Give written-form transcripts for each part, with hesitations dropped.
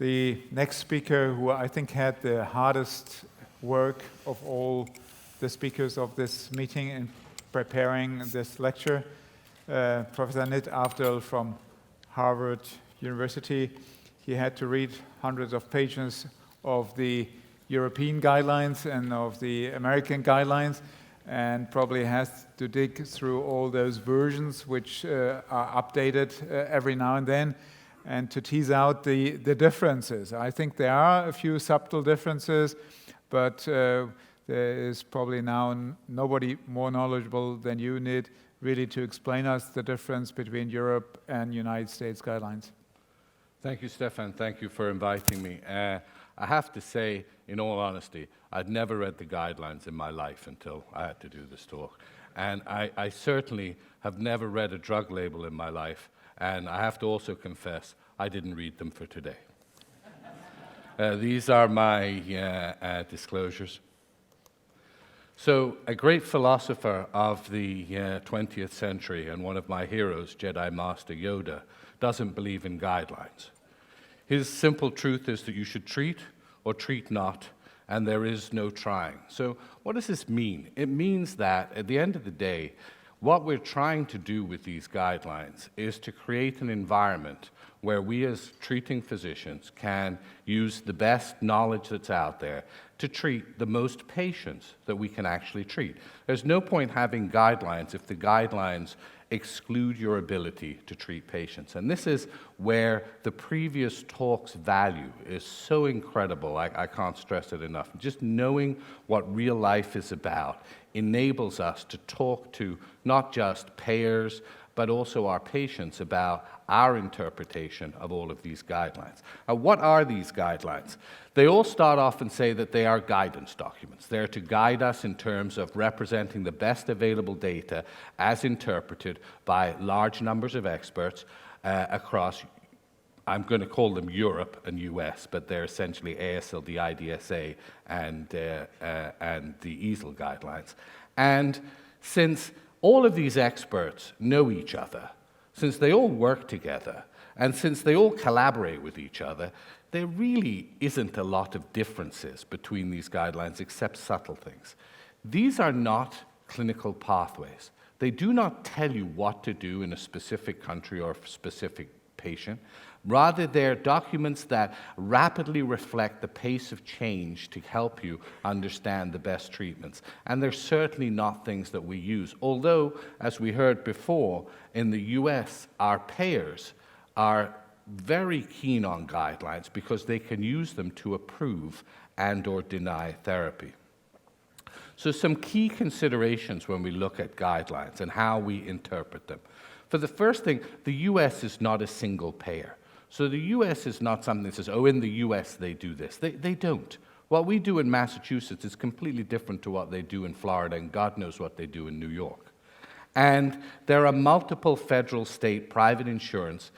The next speaker, who I think had the hardest work of all the speakers of this meeting in preparing this lecture, Professor Nezam Afdhal from Harvard University. He had to read hundreds of pages of the European guidelines and of the American guidelines, and probably has to dig through all those versions which are updated every now and then, and to tease out the differences. I think there are a few subtle differences, but there is probably now nobody more knowledgeable than you, Nid, really to explain us the difference between Europe and United States guidelines. Thank you, Stefan. Thank you for inviting me. I have to say, in all honesty, I'd never read the guidelines in my life until I had to do this talk. And I certainly have never read a drug label in my life. And I have to also confess, I didn't read them for today. These are my disclosures. So, a great philosopher of the 20th century and one of my heroes, Jedi Master Yoda, doesn't believe in guidelines. His simple truth is that you should treat or treat not, and there is no trying. So what does this mean? It means that at the end of the day, what we're trying to do with these guidelines is to create an environment where we as treating physicians can use the best knowledge that's out there to treat the most patients that we can actually treat. There's no point having guidelines if the guidelines exclude your ability to treat patients. And this is where the previous talk's value is so incredible. I can't stress it enough. Just knowing what real life is about enables us to talk to not just payers, but also our patients about our interpretation of all of these guidelines. Now, what are these guidelines? They all start off and say that they are guidance documents. They're to guide us in terms of representing the best available data as interpreted by large numbers of experts across, I'm going to call them Europe and US, but they're essentially ASL, the IDSA, and the EASL guidelines. And since all of these experts know each other, since they all work together, and since they all collaborate with each other, there really isn't a lot of differences between these guidelines except subtle things. These are not clinical pathways. They do not tell you what to do in a specific country or a specific patient. Rather, they're documents that rapidly reflect the pace of change to help you understand the best treatments. And they're certainly not things that we use. Although, as we heard before, in the US, our payers are very keen on guidelines because they can use them to approve and or deny therapy. So some key considerations when we look at guidelines and how we interpret them. For the first thing, the US is not a single payer. So the US is not something that says, oh, in the US they do this. They don't. What we do in Massachusetts is completely different to what they do in Florida, and God knows what they do in New York. And there are multiple federal, state, private insurance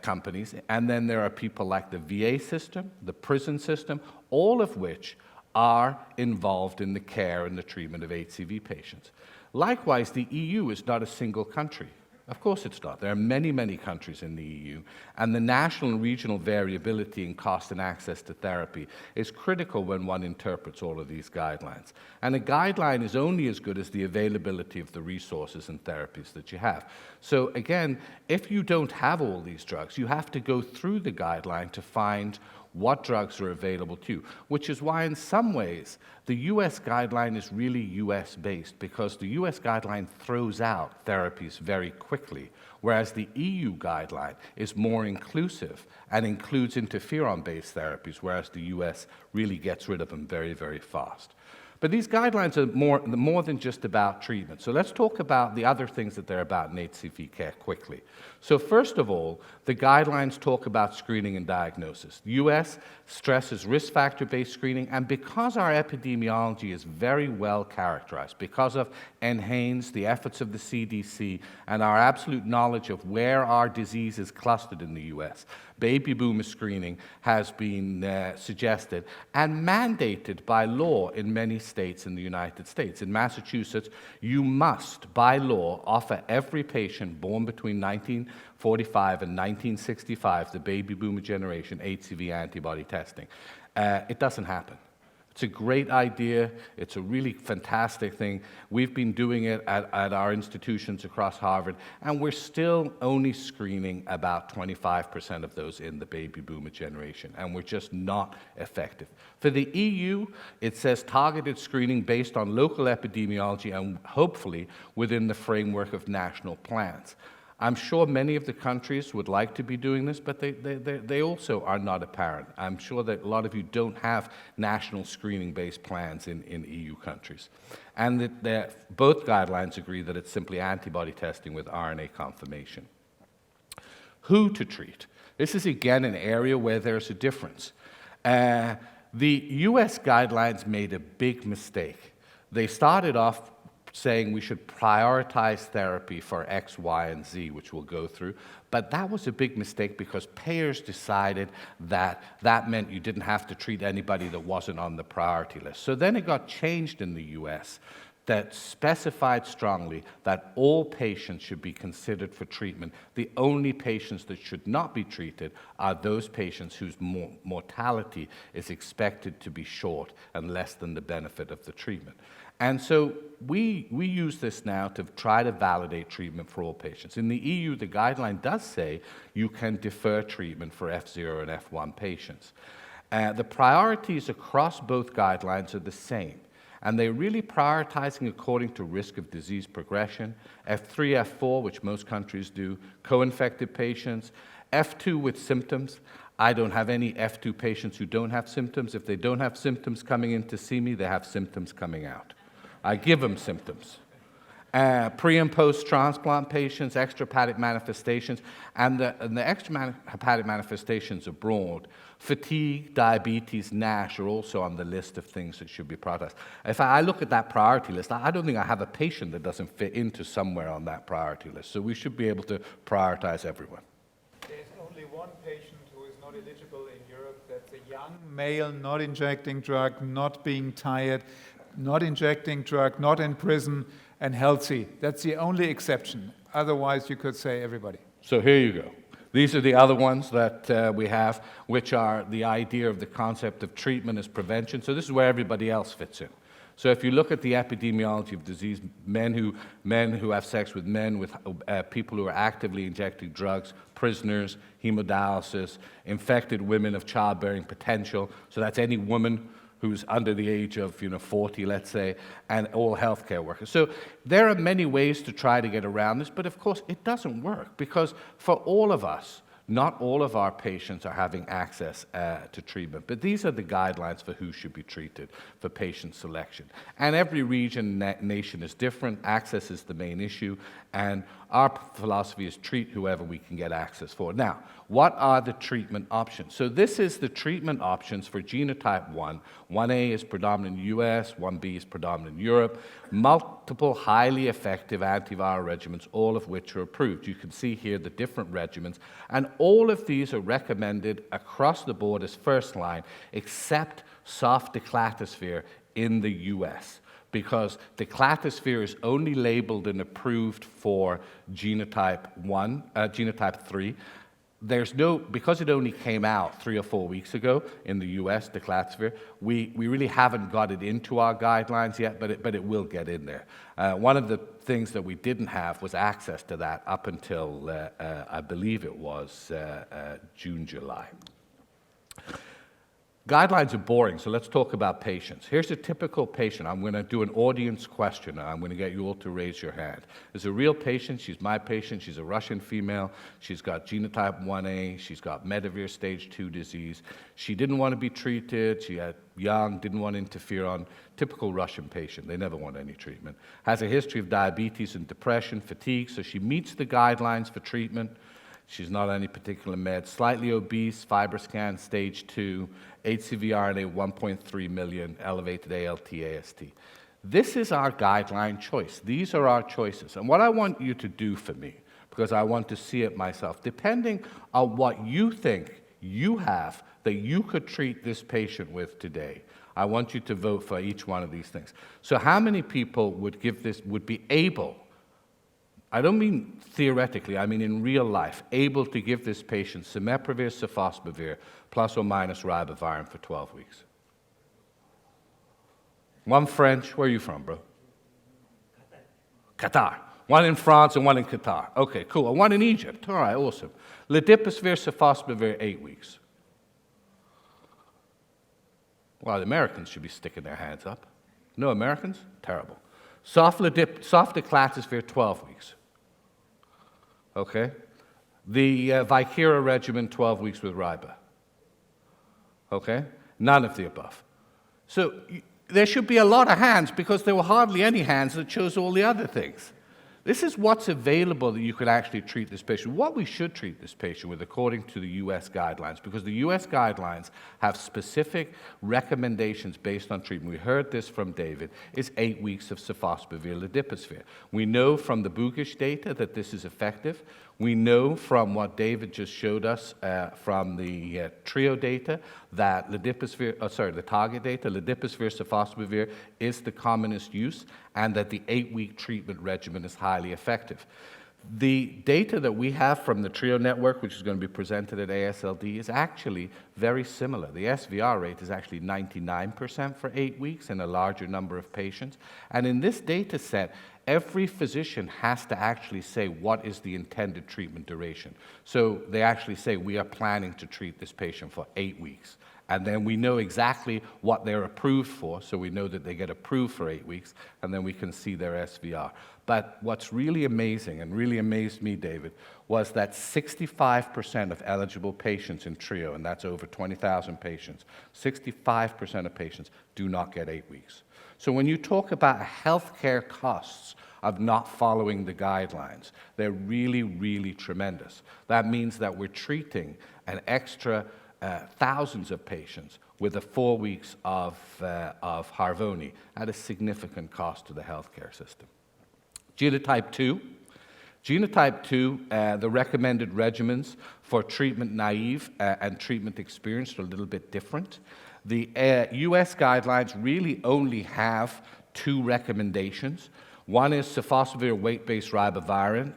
companies, and then there are people like the VA system, the prison system, all of which are involved in the care and the treatment of HCV patients. Likewise, the EU is not a single country. Of course it's not. There are many, many countries in the EU, and the national and regional variability in cost and access to therapy is critical when one interprets all of these guidelines. And a guideline is only as good as the availability of the resources and therapies that you have. So again, if you don't have all these drugs, you have to go through the guideline to find what drugs are available to you, which is why in some ways the US guideline is really US-based, because the US guideline throws out therapies very quickly, whereas the EU guideline is more inclusive and includes interferon-based therapies, whereas the US really gets rid of them very, very fast. But these guidelines are more than just about treatment. So let's talk about the other things that they're about in HCV care quickly. So first of all, the guidelines talk about screening and diagnosis. The US stresses risk factor-based screening, and because our epidemiology is very well characterized, because of NHANES, the efforts of the CDC, and our absolute knowledge of where our disease is clustered in the US, baby boomer screening has been suggested and mandated by law in many states in the United States. In Massachusetts, you must, by law, offer every patient born between 1945 and 1965, the baby boomer generation, HCV antibody testing. It doesn't happen. It's a great idea. It's a really fantastic thing. We've been doing it at our institutions across Harvard, and we're still only screening about 25% of those in the baby boomer generation, and we're just not effective. For the EU, it says targeted screening based on local epidemiology and hopefully within the framework of national plans. I'm sure many of the countries would like to be doing this, but they also are not apparent. I'm sure that a lot of you don't have national screening-based plans in EU countries. And that both guidelines agree that it's simply antibody testing with RNA confirmation. Who to treat? This is, again, an area where there's a difference. The US guidelines made a big mistake. They started off saying we should prioritize therapy for X, Y, and Z, which we'll go through. But that was a big mistake because payers decided that that meant you didn't have to treat anybody that wasn't on the priority list. So then it got changed in the US that specified strongly that all patients should be considered for treatment. The only patients that should not be treated are those patients whose mortality is expected to be short and less than the benefit of the treatment. And so we use this now to try to validate treatment for all patients. In the EU, the guideline does say you can defer treatment for F0 and F1 patients. The priorities across both guidelines are the same, and they're really prioritizing according to risk of disease progression, F3, F4, which most countries do, co-infected patients, F2 with symptoms. I don't have any F2 patients who don't have symptoms. If they don't have symptoms coming in to see me, they have symptoms coming out. I give them symptoms. Pre and post-transplant patients, extrahepatic manifestations, and the extrahepatic manifestations are broad. Fatigue, diabetes, NASH are also on the list of things that should be prioritized. If I look at that priority list, I don't think I have a patient that doesn't fit into somewhere on that priority list. So we should be able to prioritize everyone. There's only one patient who is not eligible in Europe. That's a young male not injecting drug, not being tired, not injecting drug, not in prison, and healthy. That's the only exception. Otherwise, you could say everybody. So here you go. These are the other ones that we have, which are the idea of the concept of treatment as prevention. So this is where everybody else fits in. So if you look at the epidemiology of disease, men who have sex with men, with people who are actively injecting drugs, prisoners, hemodialysis, infected women of childbearing potential. So that's any woman who's under the age of 40, let's say, and all healthcare workers. So there are many ways to try to get around this, but of course it doesn't work because for all of us, not all of our patients are having access to treatment, but these are the guidelines for who should be treated for patient selection. And every region, nation is different. Access is the main issue, and our philosophy is treat whoever we can get access for. Now, what are the treatment options? So this is the treatment options for genotype 1. 1A is predominant in the US, 1B is predominant in Europe. Multiple highly effective antiviral regimens, all of which are approved. You can see here the different regimens, and all of these are recommended across the board as first line, except soft declatosphere in the US, because declatosphere is only labeled and approved for genotype 3. Because it only came out 3 or 4 weeks ago in the US, declatosphere, we really haven't got it into our guidelines yet, but it will get in there. One of the things that we didn't have was access to that up until, I believe it was June, July. Guidelines are boring, so let's talk about patients. Here's a typical patient. I'm going to do an audience question, and I'm going to get you all to raise your hand. There's a real patient. She's my patient. She's a Russian female. She's got genotype 1A. She's got Medivir stage 2 disease. She didn't want to be treated. She had young, didn't want interferon. Typical Russian patient. They never want any treatment. Has a history of diabetes and depression, fatigue, so she meets the guidelines for treatment. She's not on any particular med. Slightly obese, FibroScan, stage 2, HCV RNA 1.3 million, elevated ALT, AST. This is our guideline choice. These are our choices. And what I want you to do for me, because I want to see it myself, depending on what you think you have that you could treat this patient with today, I want you to vote for each one of these things. So how many people would be able, I don't mean theoretically, I mean in real life, able to give this patient cimeprevir, sofosbuvir, plus or minus ribavirin for 12 weeks? One French. Where are you from, bro? Qatar. One in France and one in Qatar. Okay, cool. And one in Egypt. All right, awesome. Ledipasvir, sofosbuvir, 8 weeks. Well, the Americans should be sticking their hands up. No Americans? Terrible. Sofdeclatasvir, 12 weeks. Okay? The Viekira regimen, 12 weeks with Riba. Okay? None of the above. So there should be a lot of hands because there were hardly any hands that chose all the other things. This is what's available that you could actually treat this patient. What we should treat this patient with according to the U.S. guidelines, because the U.S. guidelines have specific recommendations based on treatment. We heard this from David, is 8 weeks of sofosbuvir ledipasvir. We know from the Bugish data that this is effective. We know from what David just showed us from the TRIO data that the target data, ledipasvir, sofosbuvir is the commonest use, and that the 8-week treatment regimen is highly effective. The data that we have from the TRIO network, which is going to be presented at ASLD, is actually very similar. The SVR rate is actually 99% for 8 weeks in a larger number of patients. And in this data set, every physician has to actually say what is the intended treatment duration. So they actually say, we are planning to treat this patient for 8 weeks. And then we know exactly what they're approved for, so we know that they get approved for 8 weeks, and then we can see their SVR. But what's really amazing, and really amazed me, David, was that 65% of eligible patients in TRIO, and that's over 20,000 patients, 65% of patients do not get 8 weeks. So when you talk about healthcare costs of not following the guidelines, they're really, really tremendous. That means that we're treating an extra thousands of patients with 4 weeks of Harvoni at a significant cost to the healthcare system. Genotype 2. Genotype 2, the recommended regimens for treatment naive and treatment experienced are a little bit different. The US guidelines really only have 2 recommendations. One is sofosbuvir weight-based ribavirin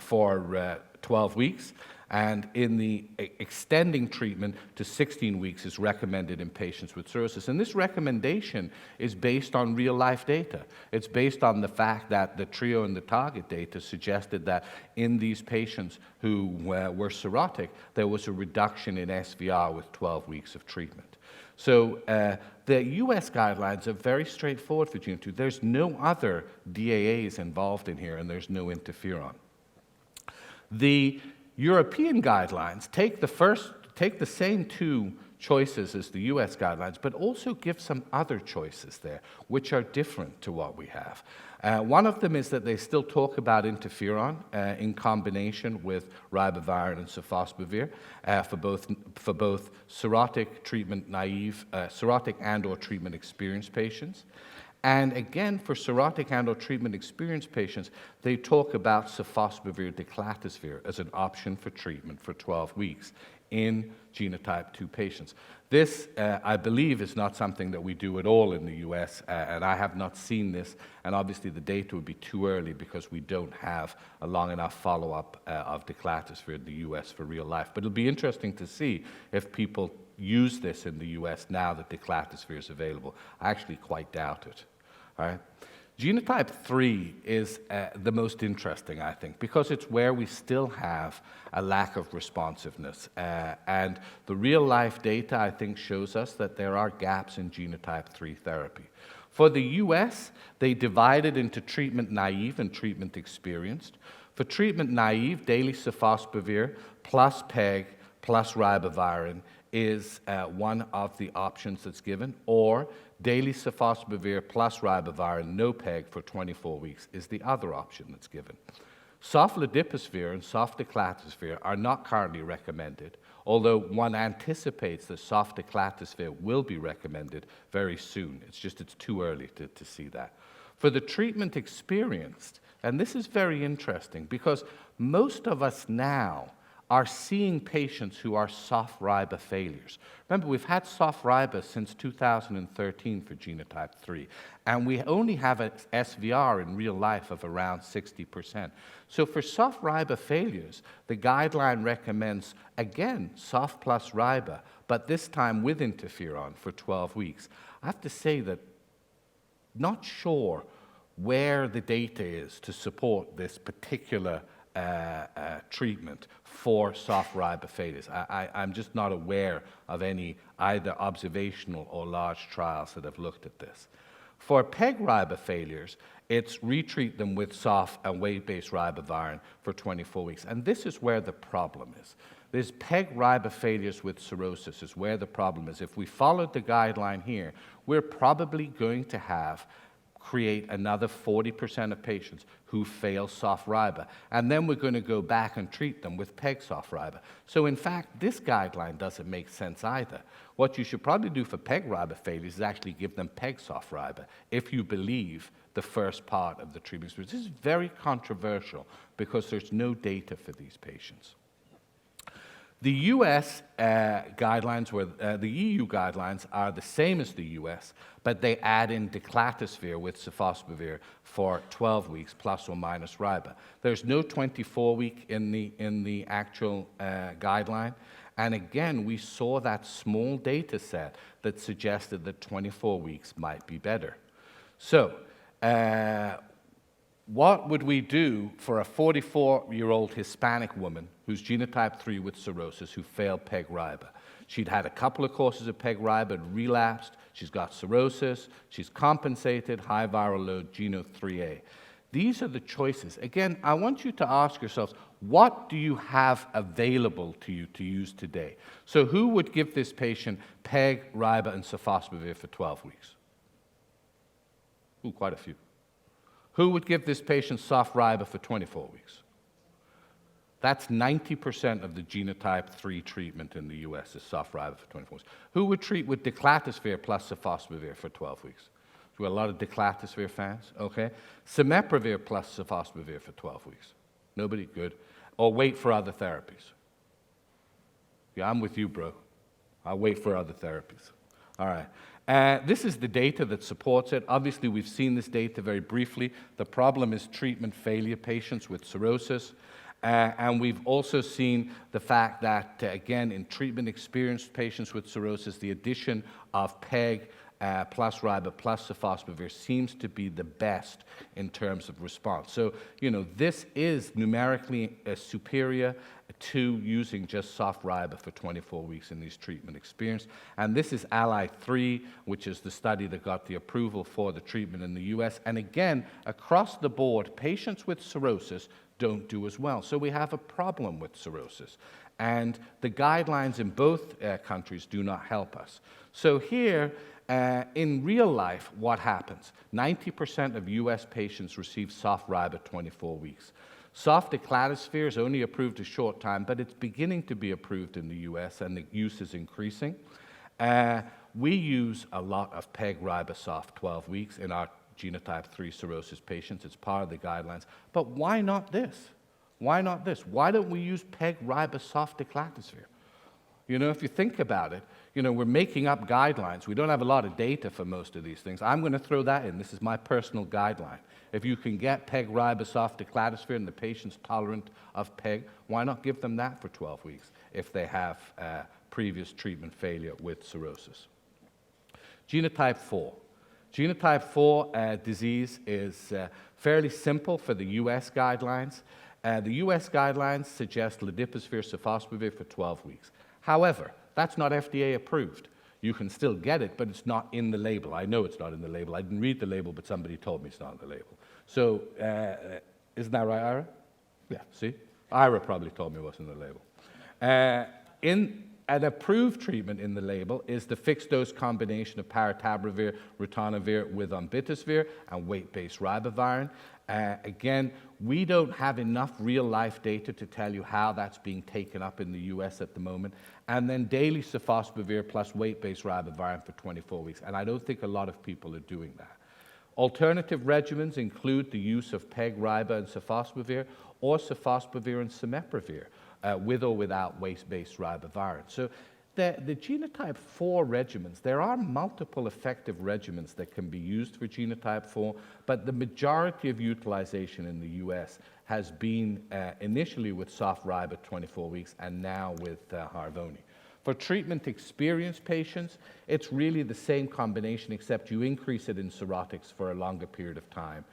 for 12 weeks, and in the extending treatment to 16 weeks is recommended in patients with cirrhosis. And this recommendation is based on real-life data. It's based on the fact that the TRIO and the target data suggested that in these patients who were cirrhotic, there was a reduction in SVR with 12 weeks of treatment. So the US guidelines are very straightforward for Genotype 2. There's no other DAAs involved in here, and there's no interferon. The European guidelines take the same 2 choices as the US guidelines, but also give some other choices there, which are different to what we have. One of them is that they still talk about interferon in combination with ribavirin and sofosbuvir for both cirrhotic treatment naive, cirrhotic and/or treatment experienced patients. And again, for cirrhotic and/or treatment experienced patients, they talk about sofosbuvir declatasvir as an option for treatment for 12 weeks in genotype 2 patients. This, I believe, is not something that we do at all in the US, and I have not seen this, and obviously the data would be too early because we don't have a long enough follow-up of declatasvir in the US for real life. But it'll be interesting to see if people use this in the US now that declatasvir is available. I actually quite doubt it. All right? Genotype 3 is the most interesting, I think, because it's where we still have a lack of responsiveness. And the real-life data, I think, shows us that there are gaps in genotype 3 therapy. For the US, they divided into treatment naive and treatment experienced. For treatment naive, daily sofosbuvir plus PEG plus ribavirin is one of the options that's given, or daily sofosbuvir plus ribavirin, no PEG for 24 weeks is the other option that's given. Sofledipasvir and sofdeclatasvir are not currently recommended, although one anticipates that soft declatosvir will be recommended very soon. It's too early to see that. For the treatment experienced, and this is very interesting because most of us now are seeing patients who are soft RIBA failures. Remember, we've had soft RIBA since 2013 for genotype 3, and we only have an SVR in real life of around 60%. So for soft RIBA failures, the guideline recommends, again, soft plus RIBA, but this time with interferon for 12 weeks. I have to say that not sure where the data is to support this particular treatment for soft RIBA failures. I'm just not aware of any either observational or large trials that have looked at this. For PEG RIBA failures, it's retreat them with soft and weight-based ribavirin for 24 weeks. And this is where the problem is. This PEG RIBA failures with cirrhosis is where the problem is. If we followed the guideline here, we're probably going to create another 40% of patients who fail soft RIBA. And then we're going to go back and treat them with PEG soft RIBA. So in fact, this guideline doesn't make sense either. What you should probably do for PEG RIBA failures is actually give them PEG soft RIBA if you believe the first part of the treatment experience. This is very controversial because there's no data for these patients. The US guidelines, the EU guidelines are the same as the US, but they add in declatosvir with sofosbuvir for 12 weeks plus or minus RIBA. There's no 24-week in the actual guideline. And again, we saw that small data set that suggested that 24 weeks might be better. So what would we do for a 44-year-old Hispanic woman who's genotype 3 with cirrhosis who failed PEG RIBA? She'd had a couple of courses of PEG RIBA, relapsed, she's got cirrhosis, she's compensated, high viral load, Geno 3A. These are the choices. Again, I want you to ask yourselves, what do you have available to you to use today? So who would give this patient PEG, RIBA, and sofosbuvir for 12 weeks? Ooh, quite a few. Who would give this patient soft RIBA for 24 weeks? That's 90% of the genotype 3 treatment in the US is soft RIBA for 24 weeks. Who would treat with declatosvir plus sofosbuvir for 12 weeks? We have a lot of declatosvir fans, okay? Cimeprevir plus sofosbuvir for 12 weeks. Nobody? Good. Or wait for other therapies. Yeah, I'm with you, bro. I'll wait for other therapies. All right. This is the data that supports it. Obviously, we've seen this data very briefly. The problem is treatment failure patients with cirrhosis. And we've also seen the fact that, again, in treatment-experienced patients with cirrhosis, the addition of PEG plus RIBA plus sofosbuvir seems to be the best in terms of response. So, this is numerically superior to using just soft RIBA for 24 weeks in these treatment experience. And this is Ally 3, which is the study that got the approval for the treatment in the US. And again, across the board, patients with cirrhosis don't do as well. So we have a problem with cirrhosis. And the guidelines in both countries do not help us. So here, in real life, what happens? 90% of US patients receive soft RIBA 24 weeks. Soft declatosvir is only approved a short time, but it's beginning to be approved in the US, and the use is increasing. We use a lot of PEG RIBA soft 12 weeks in our genotype 3 cirrhosis patients. It's part of the guidelines. But why not this? Why not this? Why don't we use PEG RIBA soft declatosvir? If you think about it, we're making up guidelines. We don't have a lot of data for most of these things. I'm going to throw that in. This is my personal guideline. If you can get PEG RIBA soft declatosvir and the patient's tolerant of PEG, why not give them that for 12 weeks if they have previous treatment failure with cirrhosis? Genotype 4. Genotype 4 disease is fairly simple for the US guidelines. The US guidelines suggest ladipasvir sofosbuvir for 12 weeks. However, that's not FDA approved. You can still get it, but it's not in the label. I know it's not in the label. I didn't read the label, but somebody told me it's not in the label. So, isn't that right, Ira? Yeah, see? Ira probably told me it wasn't in the label. An approved treatment in the label is the fixed-dose combination of paritabrivir, ritonavir with umbitosvir and weight-based ribavirin. Again, we don't have enough real-life data to tell you how that's being taken up in the US at the moment. And then daily sofosbuvir plus weight-based ribavirin for 24 weeks. And I don't think a lot of people are doing that. Alternative regimens include the use of PEG-RIBA and sofosbuvir, or sofosbuvir and cimeprevir, with or without weight-based ribavirin. So the genotype 4 regimens, there are multiple effective regimens that can be used for genotype 4, but the majority of utilization in the US has been initially with soft-RIBA 24 weeks and now with Harvoni. For treatment-experienced patients, it's really the same combination, except you increase it in cirrhotics for a longer period of time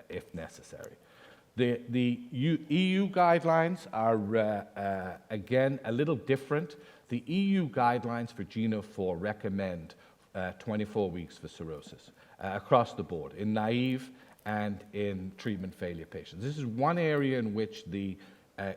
if necessary. The EU guidelines are, again, a little different. The EU guidelines for Geno4 recommend 24 weeks for cirrhosis across the board, in naive and in treatment failure patients. This is one area in which the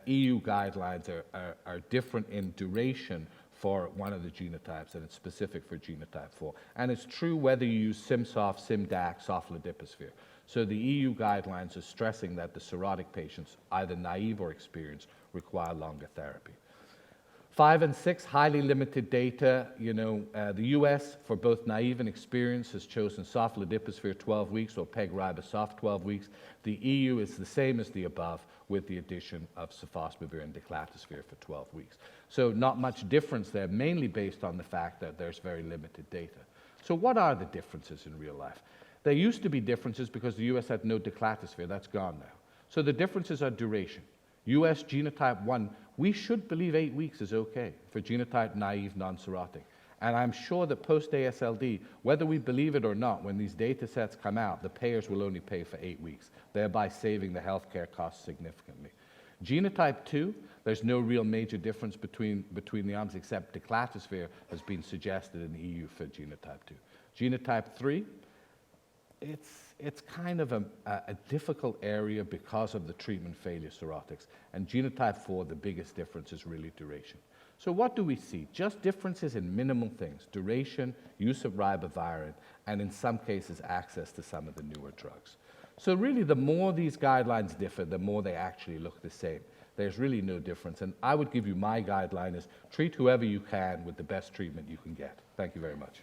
EU guidelines are different in duration for one of the genotypes, and it's specific for genotype 4. And it's true whether you use SimSoft, SimDac, soflidipisphere. So the EU guidelines are stressing that the cirrhotic patients, either naive or experienced, require longer therapy. 5 and 6, highly limited data. The US, for both naive and experienced, has chosen soflidipisphere 12 weeks or PEG-RIBA-SOF 12 weeks. The EU is the same as the above, with the addition of sofosbuvir and declatosphere for 12 weeks. So not much difference there, mainly based on the fact that there's very limited data. So what are the differences in real life? There used to be differences because the US had no declatosphere. That's gone now. So the differences are duration. US genotype 1, we should believe 8 weeks is okay for genotype naive non-cirrhotic. And I'm sure that post-ASLD, whether we believe it or not, when these data sets come out, the payers will only pay for 8 weeks, thereby saving the healthcare costs significantly. Genotype 2, there's no real major difference between the arms, except declatosphere has been suggested in the EU for genotype 2. Genotype 3, it's kind of a difficult area because of the treatment failure cirrhotics. And genotype 4, the biggest difference is really duration. So what do we see? Just differences in minimal things: duration, use of ribavirin, and in some cases access to some of the newer drugs. So really, the more these guidelines differ, the more they actually look the same. There's really no difference. And I would give you my guideline is treat whoever you can with the best treatment you can get. Thank you very much.